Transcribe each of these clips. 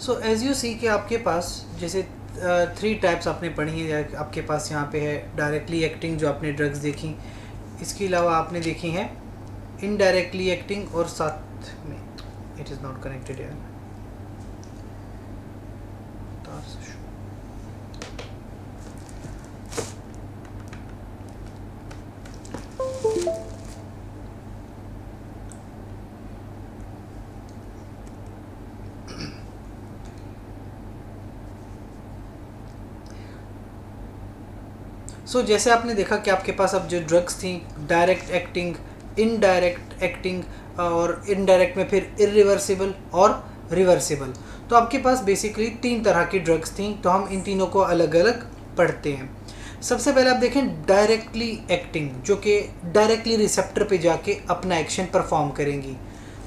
So as you see कि आपके पास जैसे 3 टाइप्स आपने पढ़ी हैं, आपके पास यहाँ पे है डायरेक्टली एक्टिंग जो आपने ड्रग्स देखी, इसके अलावा आपने देखी हैं इनडायरेक्टली एक्टिंग और साथ में इट इज़ नॉट कनेक्टेड यार। सो जैसे आपने देखा कि आपके पास अब जो ड्रग्स थी डायरेक्ट एक्टिंग, इनडायरेक्ट एक्टिंग और इनडायरेक्ट में फिर इरिवर्सिबल और रिवर्सिबल, तो आपके पास बेसिकली 3 तरह की ड्रग्स थी। तो हम इन तीनों को अलग अलग पढ़ते हैं। सबसे पहले आप देखें डायरेक्टली एक्टिंग, जो कि डायरेक्टली रिसेप्टर पे जाके अपना एक्शन परफॉर्म करेंगी।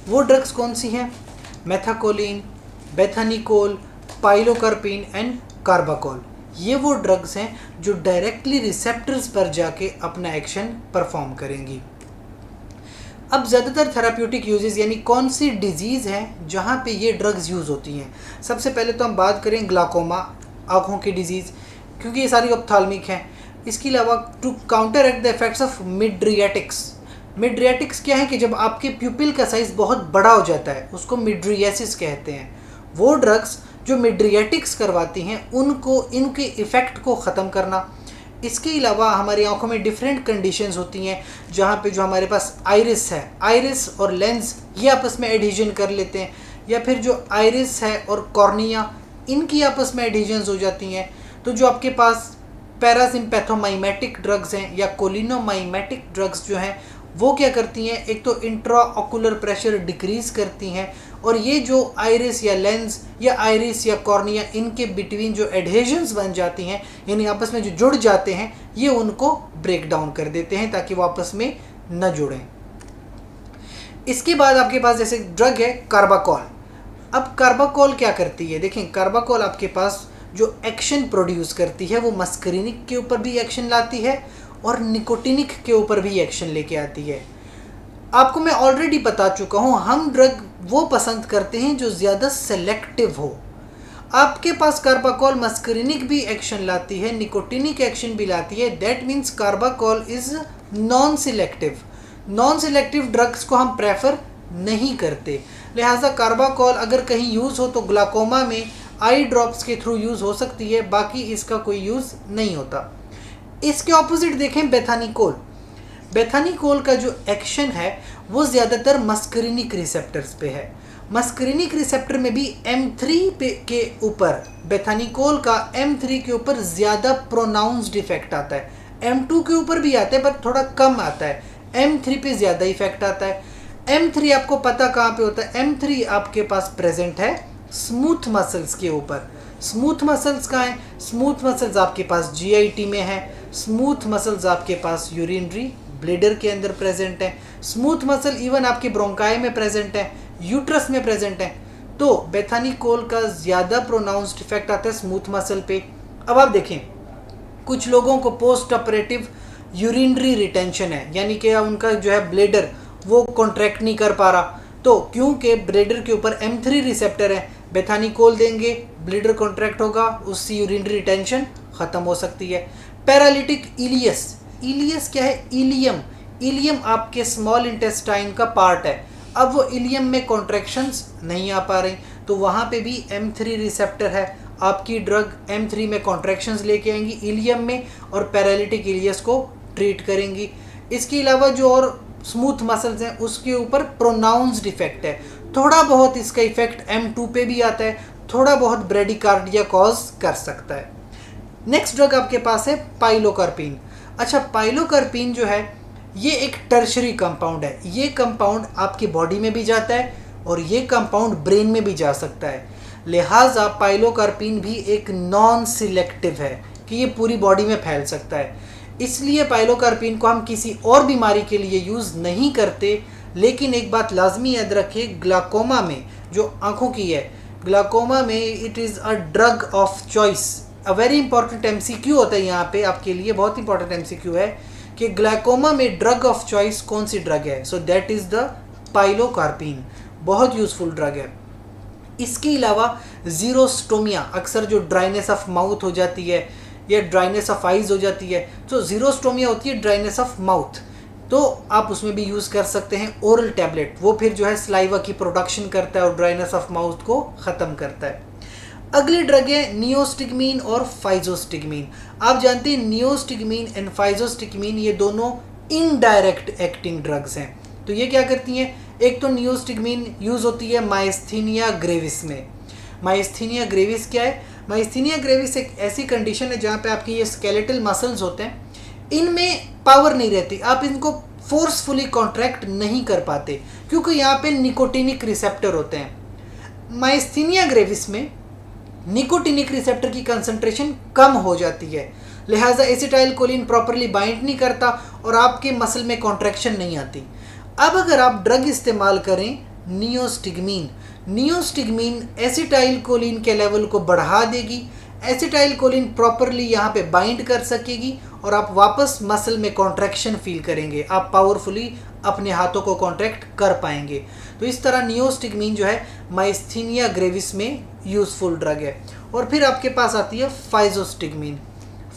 वो ड्रग्स कौन सी हैं? Methacholine, bethanechol, pilocarpine and carbachol. ये वो ड्रग्स हैं जो डायरेक्टली रिसेप्टर्स पर जाके अपना एक्शन परफॉर्म करेंगी। अब ज़्यादातर थेराप्यूटिक यूजेस यानी कौन सी डिजीज़ हैं जहाँ पे ये ड्रग्स यूज़ होती हैं। सबसे पहले तो हम बात करें ग्लाकोमा, आँखों की डिजीज़, क्योंकि ये सारी ऑप्थाल्मिक हैं। इसके अलावा to counteract the effects of mydriatics. Mydriatics क्या है कि जब आपके प्यूपिल का साइज़ बहुत बड़ा हो जाता है उसको मिड्रियासिस कहते हैं। वो ड्रग्स जो मिड्रियाटिक्स करवाती हैं उनको इनके इफ़ेक्ट को ख़त्म करना। इसके अलावा हमारी आंखों में डिफरेंट कंडीशंस होती हैं जहाँ पे जो हमारे पास आइरिस है, आइरिस और लेंस ये आपस में एडहेजन कर लेते हैं, या फिर जो आइरिस है और कॉर्निया इनकी आपस में एडहेजन्स हो जाती हैं। तो जो आपके पास पैरासिम्पैथोमाइमेटिक ड्रग्स हैं या कोलिनोमाइमेटिक ड्रग्स जो हैं वो क्या करती हैं, एक तो इंट्राऑकुलर प्रेशर डिक्रीज़ करती हैं, और ये जो आइरिस या लेंस या आइरिस या कॉर्निया इनके बिटवीन जो एडहेजन्स बन जाती हैं यानी आपस में जो जुड़ जाते हैं ये उनको ब्रेक डाउन कर देते हैं ताकि वो आपस में न जुड़ें। इसके बाद आपके पास जैसे ड्रग है कार्बाकोल। अब कार्बाकोल क्या करती है? देखें, कार्बाकोल आपके पास जो एक्शन प्रोड्यूस करती है वो मस्करीनिक के ऊपर भी एक्शन लाती है और निकोटिनिक के ऊपर भी एक्शन लेके आती है। आपको मैं ऑलरेडी बता चुका हूँ, हम ड्रग वो पसंद करते हैं जो ज़्यादा सेलेक्टिव हो। आपके पास कार्बाकोल मस्करीनिक भी एक्शन लाती है, निकोटिनिक एक्शन भी लाती है। That means carbachol is non selective. Non selective drugs को हम प्रेफर नहीं करते, लिहाजा कार्बाकोल अगर कहीं यूज़ हो तो ग्लाकोमा में आई ड्रॉप्स के थ्रू यूज़ हो सकती है, बाकी इसका कोई यूज़ नहीं होता। इसके ऑपोजिट देखें बेथानिकोल। बेथानिकोल का जो एक्शन है वो ज़्यादातर मस्करीनिक रिसेप्टर्स पे है। मस्करीनिक रिसेप्टर में भी M3 पे के ऊपर बेथानिकोल का M3 के ऊपर ज़्यादा प्रोनाउंस्ड इफेक्ट आता है। M2 के ऊपर भी आता है पर थोड़ा कम आता है, M3 पे ज़्यादा इफेक्ट आता है। M3 आपको पता कहाँ पे होता है? M3 आपके पास प्रेजेंट है स्मूथ मसल्स के ऊपर। स्मूथ मसल्स कहाँ हैं? स्मूथ मसल्स आपके पास GIT में है, स्मूथ मसल्स आपके पास यूरिनरी ब्लेडर के अंदर प्रेजेंट है, स्मूथ मसल इवन आपके ब्रोंकाई में प्रेजेंट है, यूट्रस में प्रेजेंट है। तो बेथानिकोल का ज़्यादा प्रोनाउंस्ड इफेक्ट आता है स्मूथ मसल पे। अब आप देखें, कुछ लोगों को पोस्ट ऑपरेटिव यूरिनरी रिटेंशन है, यानी कि उनका जो है ब्लेडर वो कॉन्ट्रैक्ट नहीं कर पा रहा, तो क्योंकि ब्लेडर के ऊपर M3 रिसेप्टर है, बेथानिकोल देंगे, ब्लेडर कॉन्ट्रैक्ट होगा, उससे यूरिनरी रिटेंशन ख़त्म हो सकती है। पैरालिटिक इलियस, इलियस क्या है? इलियम, इलियम आपके स्मॉल इंटेस्टाइन का पार्ट है। अब वो इलियम में कॉन्ट्रैक्शंस नहीं आ पा रही, तो वहाँ पे भी M3 रिसेप्टर है, आपकी ड्रग M3 में कॉन्ट्रैक्शंस लेके आएंगी इलियम में और पैरालिटिक इलियस को ट्रीट करेंगी। इसके अलावा जो और स्मूथ मसल्स हैं उसके ऊपर प्रोनाउंस्ड इफेक्ट है, थोड़ा बहुत इसका इफेक्ट M2 पे भी आता है, थोड़ा बहुत ब्रेडिकार्डिया कॉज कर सकता है। नेक्स्ट ड्रग आपके पास है पाइलोकार्पिन। अच्छा, पाइलोकार्पिन जो है ये एक टर्शरी कंपाउंड है, ये कंपाउंड आपकी बॉडी में भी जाता है और ये कंपाउंड ब्रेन में भी जा सकता है, लिहाजा पाइलोकार्पिन भी एक नॉन सिलेक्टिव है कि ये पूरी बॉडी में फैल सकता है। इसलिए पाइलोकार्पिन को हम किसी और बीमारी के लिए यूज़ नहीं करते। लेकिन एक बात लाजमी याद रखिए, ग्लाकोमा में जो आँखों की है, ग्लाकोमा में it is a drug of choice. A very important MCQ होता है यहाँ पे आपके लिए, बहुत इंपॉर्टेंट MCQ है कि ग्लाकोमा में ड्रग ऑफ चॉइस कौन सी ड्रग है? So that is the pilocarpine, बहुत यूज़फुल ड्रग है। इसके अलावा जीरोस्टोमिया, अक्सर जो ड्राइनेस ऑफ माउथ हो जाती है या ड्राइनेस ऑफ आइज हो जाती है, तो जीरोस्टोमिया होती है ड्राइनेस ऑफ माउथ, तो आप उसमें भी यूज़ कर सकते हैं ओरल टैबलेट। वो फिर जो है सलाइवा की प्रोडक्शन करता है और ड्राइनेस ऑफ माउथ को ख़त्म करता है। अगली ड्रग है नियोस्टिगमीन और फाइजोस्टिगमीन। आप जानते हैं नियोस्टिगमीन एंड फाइजोस्टिगमीन ये दोनों इनडायरेक्ट एक्टिंग ड्रग्स हैं। तो ये क्या करती हैं, एक तो नियोस्टिगमीन यूज़ होती है माइस्थीनिया ग्रेविस में। माइस्थीनिया ग्रेविस क्या है? माइस्थीनिया ग्रेविस एक ऐसी कंडीशन है जहाँ पे आपकी ये स्केलेटल मसल्स होते हैं, इनमें पावर नहीं रहती, आप इनको फोर्सफुली कॉन्ट्रैक्ट नहीं कर पाते क्योंकि यहाँ पे निकोटिनिक रिसेप्टर होते हैं। माइस्थीनिया ग्रेविस में निकोटिनिक रिसेप्टर की कंसंट्रेशन कम हो जाती है, लिहाजा एसिटाइल कोलिन प्रॉपरली बाइंड नहीं करता और आपके मसल में कॉन्ट्रैक्शन नहीं आती। अब अगर आप ड्रग इस्तेमाल करें नियोस्टिगमीन, नियोस्टिगमीन एसिटाइल कोलिन के लेवल को बढ़ा देगी, एसिटाइल कोलिन प्रॉपरली यहाँ पे बाइंड कर सकेगी और आप वापस मसल में कॉन्ट्रैक्शन फील करेंगे, आप पावरफुली अपने हाथों को कॉन्ट्रैक्ट कर पाएंगे। तो इस तरह नियोस्टिगमीन जो है माइस्थीनिया ग्रेविस में यूज़फुल ड्रग है। और फिर आपके पास आती है फाइजोस्टिगमीन।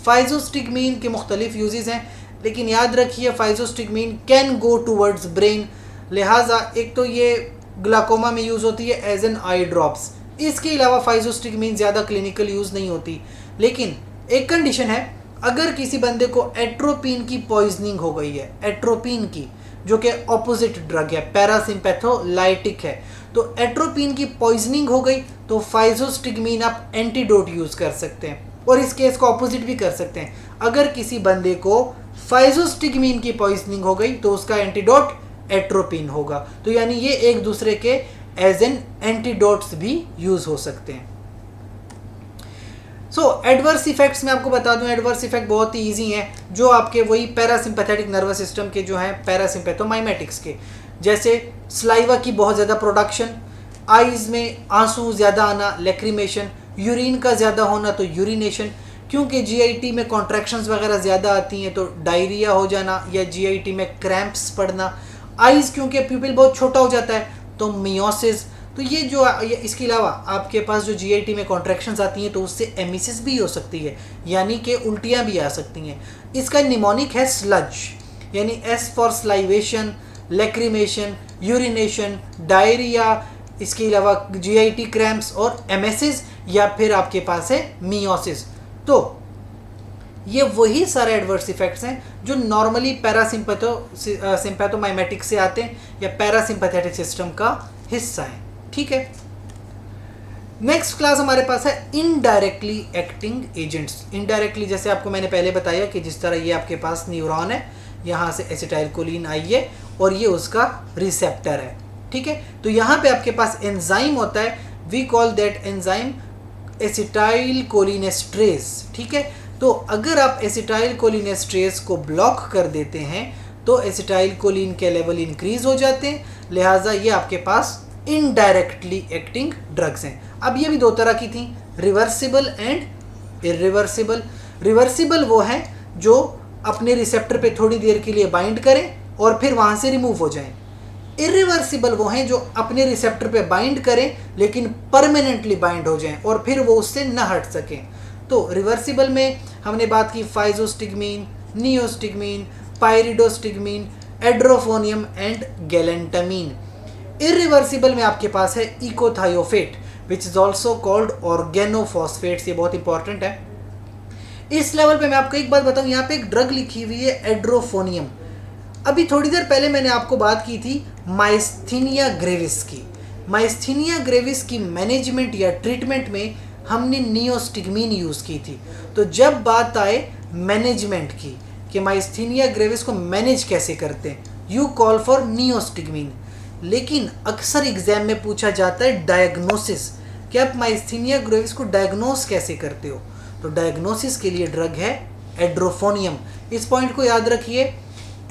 फाइजोस्टिगमीन के मुख्तलिफ यूजेस हैं, लेकिन याद रखिए फाइजोस्टिगमीन कैन गो टूवर्ड्स ब्रेन, लिहाजा एक तो ये ग्लाकोमा में यूज़ होती है एज एन आई ड्रॉप्स। इसके अलावा फाइजोस्टिगमीन ज़्यादा क्लिनिकल यूज़ नहीं होती, लेकिन एक कंडीशन है, अगर किसी बंदे को एट्रोपिन की पॉइजनिंग हो गई है, एट्रोपिन की जो कि ऑपोजिट ड्रग है, पैरासिम्पैथोलाइटिक है, तो एट्रोपिन की पॉइजनिंग हो गई तो फाइजोस्टिगमीन आप एंटीडोट यूज़ कर सकते हैं। और इस केस को ऑपोजिट भी कर सकते हैं, अगर किसी बंदे को फाइजोस्टिगमीन की पॉइजनिंग हो गई तो उसका एंटीडोट एट्रोपिन होगा। तो यानी ये एक दूसरे के एज एन एंटीडोट्स भी यूज़ हो सकते हैं। एडवर्स इफेक्ट्स में आपको बता दूं, एडवर्स इफेक्ट बहुत ही ईजी हैं, जो आपके वही पैरासिम्पैथेटिक नर्वस सिस्टम के जो हैं पैरासिम्पैथोमाइमेटिक्स के, जैसे स्लाइवा की बहुत ज़्यादा प्रोडक्शन, आइज़ में आंसू ज़्यादा आना लैक्रिमेशन, यूरिन का ज़्यादा होना तो यूरिनेशन, क्योंकि जीआईटी में कॉन्ट्रैक्शंस वगैरह ज़्यादा आती हैं तो डायरिया हो जाना या जीआईटी में क्रैम्प्स पड़ना, आइज़ क्योंकि प्यूपिल बहुत छोटा हो जाता है तो मियोसिस। तो ये जो इसके अलावा आपके पास जो जीआईटी में कॉन्ट्रैक्शंस आती हैं तो उससे एमिसिस भी हो सकती है, यानी कि उल्टियाँ भी आ सकती हैं। इसका निमोनिक है स्लज, यानी S for salivation, lacrimation, urination, diarrhoea, इसके अलावा जीआईटी क्रैम्प्स और एमिसिस, या फिर आपके पास है मियोसिस। तो ये वही सारे एडवर्स इफेक्ट्स हैं जो नॉर्मली सिम्पैथोमाइमेटिक से आते हैं या पैरासिम्पैथेटिक सिस्टम का हिस्सा है। ठीक है, नेक्स्ट क्लास हमारे पास है इनडायरेक्टली एक्टिंग एजेंट्स। इनडायरेक्टली जैसे आपको मैंने पहले बताया कि जिस तरह ये आपके पास न्यूरॉन है, यहाँ से एसिटाइल कोलिन आई है और ये उसका रिसेप्टर है। ठीक है, तो यहाँ पे आपके पास एंजाइम होता है, we call that enzyme acetyl cholinesterase. ठीक है, तो अगर आप एसिटाइल कोलिनेस्ट्रेज को ब्लॉक कर देते हैं तो एसिटाइल कोलिन के लेवल इंक्रीज हो जाते हैं, लिहाजा ये आपके पास इनडायरेक्टली एक्टिंग ड्रग्स हैं। अब ये भी दो तरह की थी, रिवर्सिबल एंड इरिवर्सिबल। रिवर्सिबल वो हैं जो अपने रिसेप्टर पे थोड़ी देर के लिए बाइंड करें और फिर वहाँ से रिमूव हो जाएं। इरिवर्सिबल वो हैं जो अपने रिसेप्टर पे बाइंड करें लेकिन परमानेंटली बाइंड हो जाएं और फिर वो उससे न हट सकें। तो रिवर्सिबल में हमने बात की फाइजोस्टिगमीन, नियोस्टिगमीन, पायरिडोस्टिगमीन, एड्रोफोनियम एंड गैलेंटामीन। इरिवर्सिबल में आपके पास है echothiophate which is also called organophosphates, ये बहुत इंपॉर्टेंट है। इस लेवल पे मैं आपको एक बात बताऊं, यहाँ पे एक ड्रग लिखी हुई है एड्रोफोनियम। अभी थोड़ी देर पहले मैंने आपको बात की थी माइस्थीनिया ग्रेविस की। माइस्थीनिया ग्रेविस की मैनेजमेंट या ट्रीटमेंट में हमने नियोस्टिगमीन यूज़ की थी। तो जब बात आए मैनेजमेंट की कि माइस्थीनिया ग्रेविस को मैनेज कैसे करते हैं, यू कॉल फॉर नियोस्टिगमीन। लेकिन अक्सर एग्जाम में पूछा जाता है डायग्नोसिस, कि आप माइस्थीनिया ग्रेविस को डायग्नोस कैसे करते हो। तो डायग्नोसिस के लिए ड्रग है एड्रोफोनियम। इस पॉइंट को याद रखिए,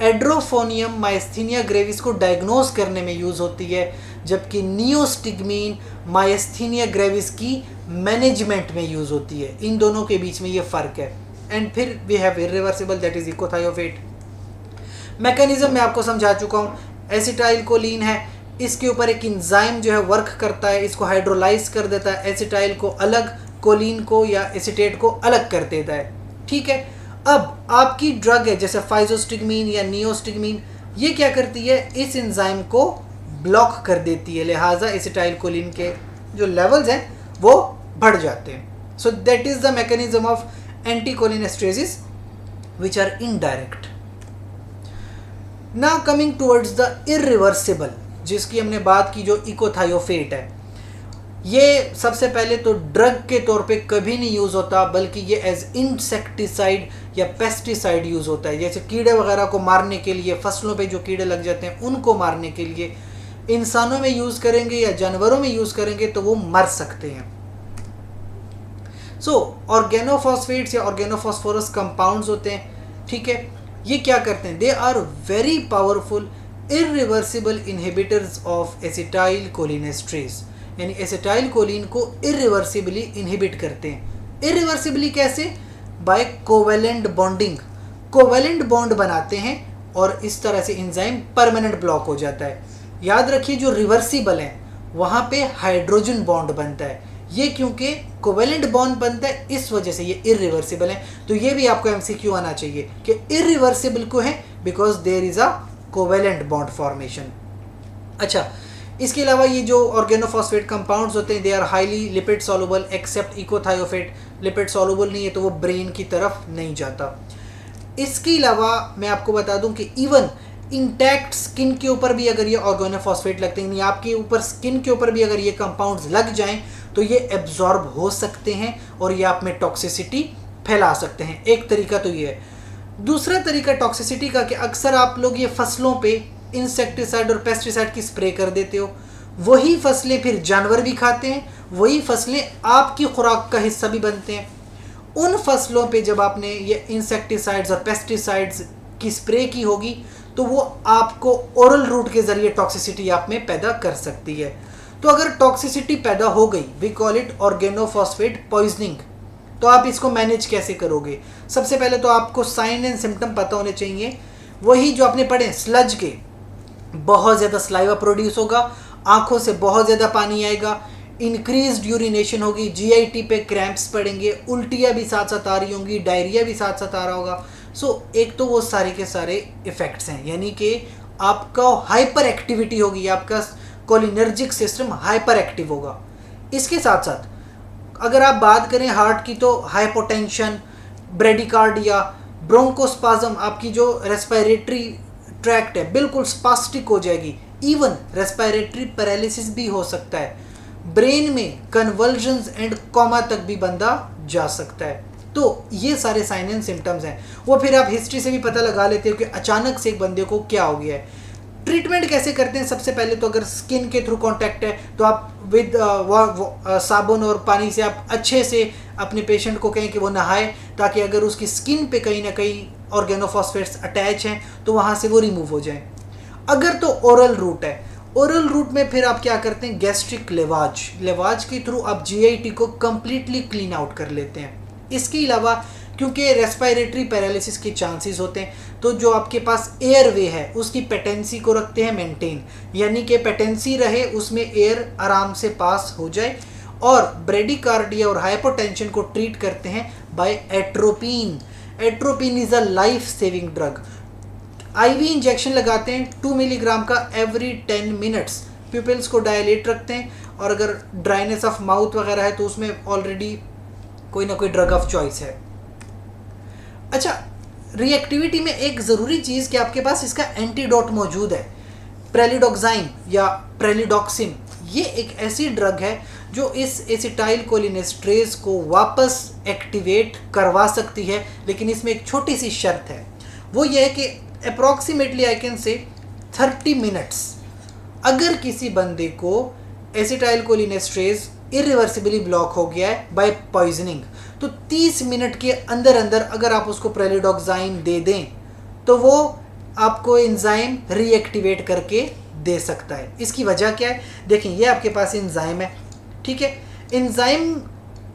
एड्रोफोनियम माइस्थीनिया ग्रेविस को डायग्नोस करने में यूज़ होती है, जबकि नियोस्टिगमीन माइस्थीनिया ग्रेविस की मैनेजमेंट में यूज़ होती है। इन दोनों के बीच में ये फ़र्क है। एंड फिर we have irreversible that is echothiophate. Mechanism मैं आपको समझा चुका हूँ, एसिटाइल कोलिन है, इसके ऊपर एक इंजाइम जो है वर्क करता है, इसको हाइड्रोलाइज कर देता है, एसिटाइल को अलग, कोलिन को या एसीटेट को अलग कर देता है। ठीक है, अब आपकी ड्रग है जैसे फाइजोस्टिगमीन या नियोस्टिगमीन, ये क्या करती है, इस एंजाइम को ब्लॉक कर देती है, लिहाजा एसिटाइल कोलिन के जो लेवल्स हैं वो बढ़ जाते हैं। So that is the mechanism of anticholinesterases which are indirect. Now coming towards the irreversible, जिसकी हमने बात की, जो इकोथायोफेट है, ये सबसे पहले तो ड्रग के तौर पे कभी नहीं यूज़ होता, बल्कि ये एज इंसेक्टिसाइड या पेस्टिसाइड यूज़ होता है। जैसे कीड़े वगैरह को मारने के लिए, फसलों पे जो कीड़े लग जाते हैं उनको मारने के लिए इंसानों में यूज़ करेंगे या जानवरों में यूज़ करेंगे तो वो मर सकते हैं। सो ऑर्गेनोफॉस्फेट्स या ऑर्गेनोफॉस्फोरस कंपाउंड्स होते हैं। ठीक है, ये क्या करते हैं, they are very powerful irreversible inhibitors of acetyl cholinesterase, यानी एसिटाइल कोलिन को इरिवर्सिबली इनहिबिट करते हैं। इरिवर्सिबली कैसे, by covalent bonding, covalent bond बनाते हैं और इस तरह से एंजाइम परमानेंट ब्लॉक हो जाता है। याद रखिए जो रिवर्सिबल है वहाँ पे हाइड्रोजन बॉन्ड बनता है, ये क्योंकि कोवेलेंट बॉन्ड बनता है इस वजह से ये इरिवर्सिबल है। तो ये भी आपको एमसीक्यू आना चाहिए कि इरिवर्सिबल क्यों है, because there is a covalent bond formation. अच्छा, इसके अलावा ये जो ऑर्गेनोफॉस्फेट कंपाउंड्स होते हैं they are highly lipid soluble except echothiophate, lipid soluble नहीं है तो वो ब्रेन की तरफ नहीं जाता। इसके अलावा मैं आपको बता दूं कि इवन इंटैक्ट स्किन के ऊपर भी अगर ये ऑर्गेनोफॉस्फेट लगते हैं, यानी आपके ऊपर स्किन के ऊपर भी अगर ये कंपाउंड्स लग जाएं तो ये एब्जॉर्ब हो सकते हैं और ये आप में टॉक्सिसिटी फैला सकते हैं। एक तरीका तो ये है। दूसरा तरीका टॉक्सिसिटी का कि अक्सर आप लोग ये फसलों पे इंसेक्टिसाइड और पेस्टिसाइड की स्प्रे कर देते हो, वही फसलें फिर जानवर भी खाते हैं, वही फसलें आपकी खुराक का हिस्सा भी बनते हैं। उन फसलों पे जब आपने ये इंसेक्टिसाइड्स और पेस्टिसाइड्स की स्प्रे की होगी तो वो आपको ओरल रूट के ज़रिए टॉक्सिसिटी आप में पैदा कर सकती है। तो अगर टॉक्सिसिटी पैदा हो गई, we call it organophosphate poisoning. तो आप इसको मैनेज कैसे करोगे, सबसे पहले तो आपको साइन एंड सिम्टम पता होने चाहिए, वही जो आपने पढ़े स्लज के, बहुत ज़्यादा स्लाइवा प्रोड्यूस होगा, आंखों से बहुत ज़्यादा पानी आएगा, इंक्रीज्ड यूरिनेशन होगी, जीआईटी पे क्रैम्प्स पड़ेंगे, उल्टियाँ भी साथ साथ आ रही होंगी, डायरिया भी साथ साथ आ रहा होगा। सो एक तो वो सारे के सारे इफ़ेक्ट्स हैं, यानी कि आपका हाइपर एक्टिविटी होगी, आपका कोलिनर्जिक सिस्टम हाइपर एक्टिव होगा। इसके साथ साथ अगर आप बात करें हार्ट की तो हाइपोटेंशन, ब्रेडिकार्डिया, ब्रोंकोस्पाज्म, आपकी जो रेस्पिरेटरी ट्रैक्ट है बिल्कुल स्पास्टिक हो जाएगी, इवन रेस्पिरेटरी पैरालिसिस भी हो सकता है, ब्रेन में कन्वर्जन्स एंड कोमा तक भी बंदा जा सकता है। तो ये सारे साइन एंड सिम्टम्स हैं, वो फिर आप हिस्ट्री से भी पता लगा लेते हो कि अचानक से एक बंदे को क्या हो गया है। ट्रीटमेंट कैसे करते हैं, सबसे पहले तो अगर स्किन के थ्रू कांटेक्ट है तो आप विद साबुन और पानी से आप अच्छे से अपने पेशेंट को कहें कि वो नहाए, ताकि अगर उसकी स्किन पे कहीं ना कहीं ऑर्गेनोफॉस्फेट्स अटैच हैं तो वहाँ से वो रिमूव हो जाएं। अगर तो ओरल रूट है, ओरल रूट में फिर आप क्या करते हैं, गैस्ट्रिक लेवाज के थ्रू आप जीआईटी को कम्प्लीटली क्लीन आउट कर लेते हैं। इसके अलावा क्योंकि रेस्पिरेटरी पैरालिसिस के चांसेस होते हैं तो जो आपके पास एयरवे है उसकी पेटेंसी को रखते हैं मेंटेन, यानी कि पेटेंसी रहे, उसमें एयर आराम से पास हो जाए। और ब्रेडिकार्डिया और हाइपोटेंशन को ट्रीट करते हैं by atropine. Atropine is a life saving drug. IV injection लगाते हैं 2 मिलीग्राम का एवरी 10 मिनट्स, प्यूपिल्स को डायलेट रखते हैं, और अगर ड्राइनेस ऑफ माउथ वगैरह है तो उसमें ऑलरेडी कोई ना कोई ड्रग ऑफ चॉइस है। अच्छा, रिएक्टिविटी में एक ज़रूरी चीज़ कि आपके पास इसका एंटीडोट मौजूद है, प्रेलिडोक्साइन या प्रेलिडोक्सिन। ये एक ऐसी ड्रग है जो इस एसिटाइल कोलिनेस्ट्रेज को वापस एक्टिवेट करवा सकती है, लेकिन इसमें एक छोटी सी शर्त है, वो ये है कि approximately I can say 30 minutes अगर किसी बंदे को एसिटाइल कोलिनेस्ट्रेज इरिवर्सिबली ब्लॉक हो गया है बाय पॉइजनिंग, तो 30 मिनट के अंदर अंदर अगर आप उसको प्रेलिडोक्साइन दे दें तो वो आपको एंजाइम रीएक्टिवेट करके दे सकता है। इसकी वजह क्या है, देखें ये आपके पास एंजाइम है, ठीक है, एंजाइम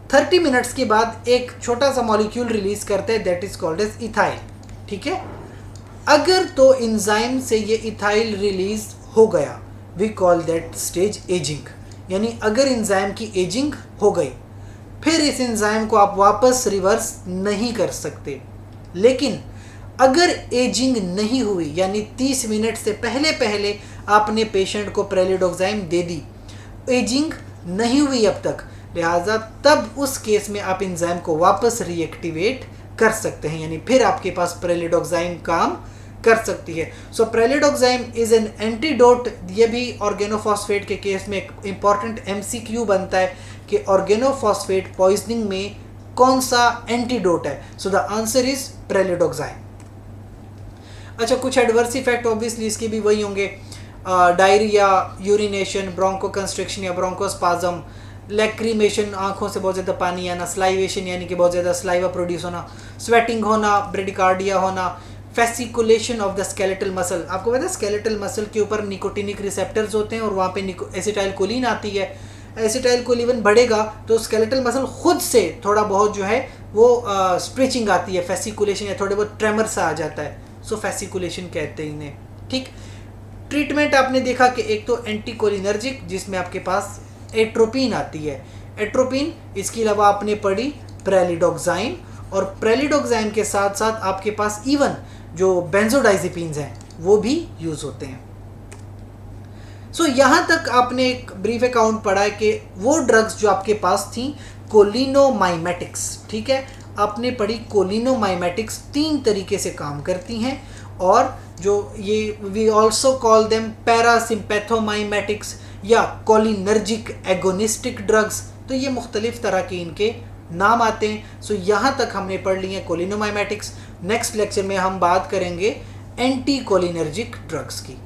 30 मिनट्स के बाद एक छोटा सा मॉलिक्यूल रिलीज करता है, that is called as ethyl. ठीक है, अगर तो एंजाइम से ये इथाइल रिलीज हो गया we call that stage aging. यानी अगर एंजाइम की एजिंग हो गई, फिर इस एंजाइम को आप वापस रिवर्स नहीं कर सकते। लेकिन अगर एजिंग नहीं हुई, यानी 30 मिनट से पहले पहले आपने पेशेंट को प्रेलिडोग्जाइम दे दी, एजिंग नहीं हुई अब तक, लिहाजा तब उस केस में आप एंजाइम को वापस रीएक्टिवेट कर सकते हैं, यानी फिर आपके पास प्रेलिडोग्जाइम काम कर सकती है। सो प्रेलिडोग्जाइम इज एन एंटीडोट। ये भी ऑर्गेनोफॉस्फेट के केस में एक इंपॉर्टेंट एमसीक्यू बनता है कि ऑर्गेनोफॉस्फेट पॉइजनिंग में कौन सा एंटीडोट है। So the answer is pralidoxime. अच्छा, कुछ एडवर्स इफेक्ट ऑब्वियसली इसके भी वही होंगे, डायरिया, यूरिनेशन, ब्रोंकोकंस्ट्रिक्शन या ब्रोंकोस्पाज्म, लैक्रीमेशन, आंखों से बहुत ज़्यादा पानी आना, स्लाइवेशन यानी कि बहुत ज़्यादा स्लाइवा प्रोड्यूस होना, स्वेटिंग होना, ब्रेडिकार्डिया होना, fasciculation of the skeletal muscle. आपको पता है स्केलेटल मसल के ऊपर निकोटिनिक रिसेप्टर्स होते हैं और वहाँ पे एसिटाइल कोलिन आती है। एसिटाइल कोलिन बढ़ेगा तो स्केलेटल मसल खुद से थोड़ा बहुत जो है वो स्ट्रेचिंग आती है, फेसिकुलेशन या थोड़े बहुत ट्रेमर सा आ जाता है। सो फेसिकुलेशन कहते हैं इन्हें। ठीक, ट्रीटमेंट आपने देखा कि एक तो एंटीकोलिनर्जिक जिसमें आपके पास एट्रोपिन आती है, एट्रोपिन, इसके अलावा आपने पढ़ी प्रेलिडोग्जाइम, और प्रेलिडोग्जाइम के साथ साथ आपके पास इवन जो बेंजोडाइजेपिन्स हैं वो भी यूज़ होते हैं। सो यहाँ तक आपने एक ब्रीफ अकाउंट पढ़ा है कि वो ड्रग्स जो आपके पास थी कोलिनोमाइमेटिक्स, ठीक है, आपने पढ़ी कोलिनोमाइमेटिक्स 3 तरीके से काम करती हैं, और जो ये we also call them parasympathomimetics या कोलिनर्जिक एगोनिस्टिक ड्रग्स। तो ये मुख्तलिफ तरह के इनके नाम आते हैं। सो यहाँ तक हमने पढ़ ली है कोलिनोमाइमेटिक्स। नेक्स्ट लेक्चर में हम बात करेंगे एंटी कोलिनर्जिक ड्रग्स की।